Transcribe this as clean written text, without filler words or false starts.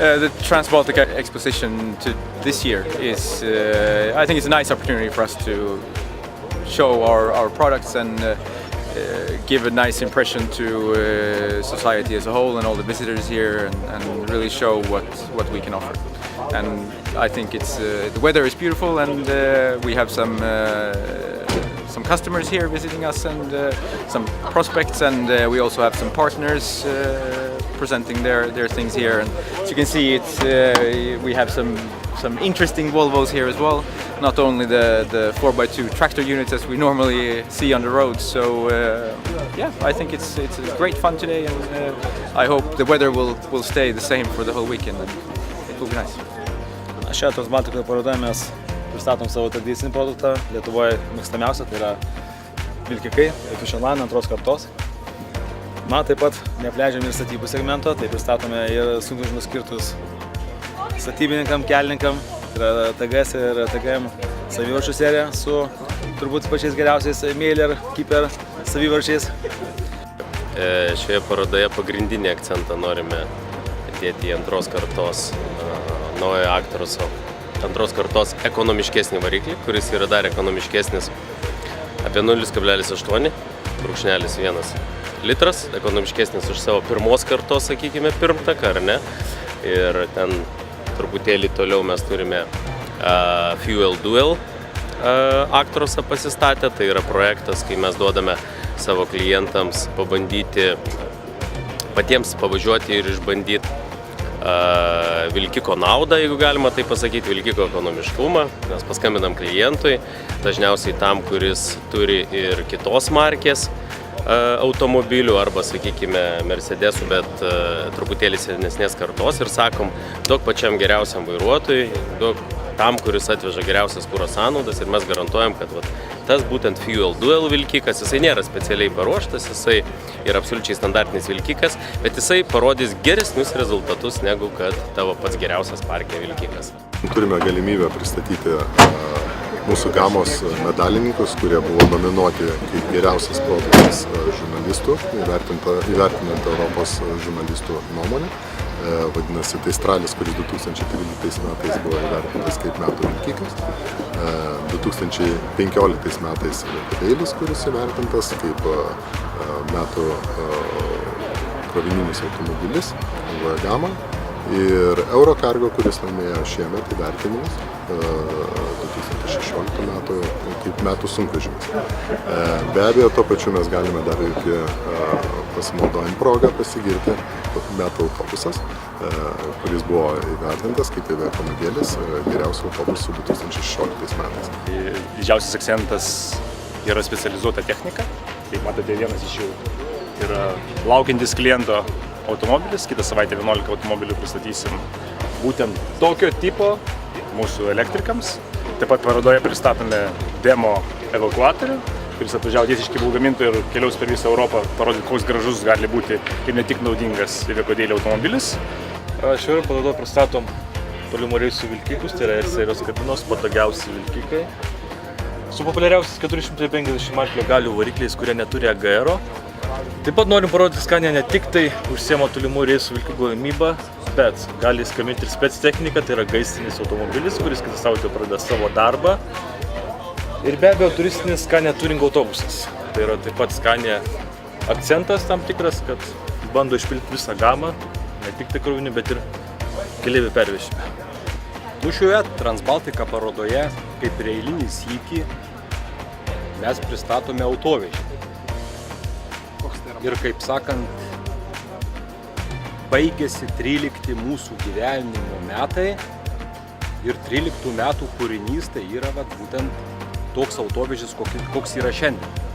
The Trans-Baltic exposition this year is, I think it's a nice opportunity for us to show our products and give a nice impression to society as a whole and all the visitors here, and really show what we can offer. And I think it's the weather is beautiful, and we have some customers here visiting us, and some prospects, and we also have some partners presenting their things here. And as you can see, we have some interesting Volvos here as well, not only the 4x2 tractor units as we normally see on the roads. So yeah, I think it's great fun today, and I hope the weather will stay the same for the whole weekend, and it will be nice. Šioje Trans-Baltikoje parodoje mes pristatom savo tradicinį produktą, Lietuvoje mėgstamiausia, tai yra vilkikai, Efficient Line antros kartos. Taip pat neapleidžiam ir statybų segmento, tai pristatome ir sunkvežimius skirtus statybininkam, kelininkam, tai yra TGS ir TGM savivarčių serija su turbūt pačiais geriausiais Mailer, Keeper savivarčiais. Šioje parodoje pagrindinį akcentą norime dėti į antros kartos naujojo Actroso antros kartos ekonomiškesnį variklį, kuris yra dar ekonomiškesnis apie 0,8 brūkšnelis 1 litras, ekonomiškesnis už savo pirmos kartos, sakykime, pirmtaką, ar ne? Ir ten truputėlį toliau mes turime Fuel Duel Actrosą pasistatę, tai yra projektas, kai mes duodame savo klientams pabandyti, patiems pavažiuoti ir išbandyti vilkiko naudą, jeigu galima tai pasakyti, vilkiko ekonomiškumą. Mes paskambinam klientui, dažniausiai tam, kuris turi ir kitos markės automobilių arba, sakykime, Mercedesų, bet truputėlį senesnės kartos, ir sakom, duok pačiam geriausiam vairuotojui, duok tam, kuris atveža geriausias kuro sąnaudas, ir mes garantuojam, kad tas būtent Fuel Duel vilkikas, jisai nėra specialiai paruoštas, jisai yra absoliučiai standartinis vilkikas, bet jisai parodys geresnius rezultatus negu kad tavo pats geriausias parke vilkikas. Turime galimybę pristatyti mūsų gamos medalininkus, kurie buvo nominuoti kaip geriausias produktas žurnalistų, įvertinant Europos žurnalistų nuomonę. Vadinasi, tai Stralis, kuris 2013 metais buvo įvertintas kaip metų vilkikas, 2015 metais Dailis, kuris įvertintas kaip metų krovininis automobilis, Gama, ir Eurocargo, kuris laimėjo šiemet įvertinimus 2016 metų kaip metų sunkvežimis. Be abejo, tuo pačiu mes galime dar irgi pasinaudojant progą pasigirti metų autobusas, kuris buvo įvertintas kaip automobilis geriausių autobusų 2016 metais. Didžiausias akcentas yra specializuota technika. Kaip matote, vienas iš jų yra laukiantis kliento automobilis. Kitą savaitę 11 automobilių pristatysim būtent tokio tipo mūsų elektrikams. Taip pat parodoje pristatome demo evakuatorių, kuris atvažiavo tiesiai iš kėbulų gamintojų ir keliaus per visą Europą, parodyti, koks gražus gali būti ir ne tik naudingas Iveco-Daily automobilis. Šioje parodoje pristatom tolimų reisų vilkikus, tai yra serijos kabinos, patogiausi vilkikai. Su populiariausiais 450 arklio galių varikliais, kurie neturi AGR-o. Taip pat norim parodyti, Scania ne tik tai užsiema tolimų reisų vilkikų gamybą, bet gali gaminti ir spec techniką, tai yra gaisrinis automobilis, kuris kitą savaitę pradeda savo darbą. Ir be abejo turistinis Scania Touring autobusas. Tai yra taip pat Scania akcentas tam tikras, kad bando išpildyti visą gamą, ne tik tai krovinį, bet ir keleivių pervežimą. Šioje Trans-Baltika parodoje, kaip ir eilinį sykį, mes pristatome autovežį. Ir kaip sakant, baigėsi 13 mūsų gyvenimo metai, ir 13 metų kūrinys tai yra būtent toks autovežis, koks yra šiandien.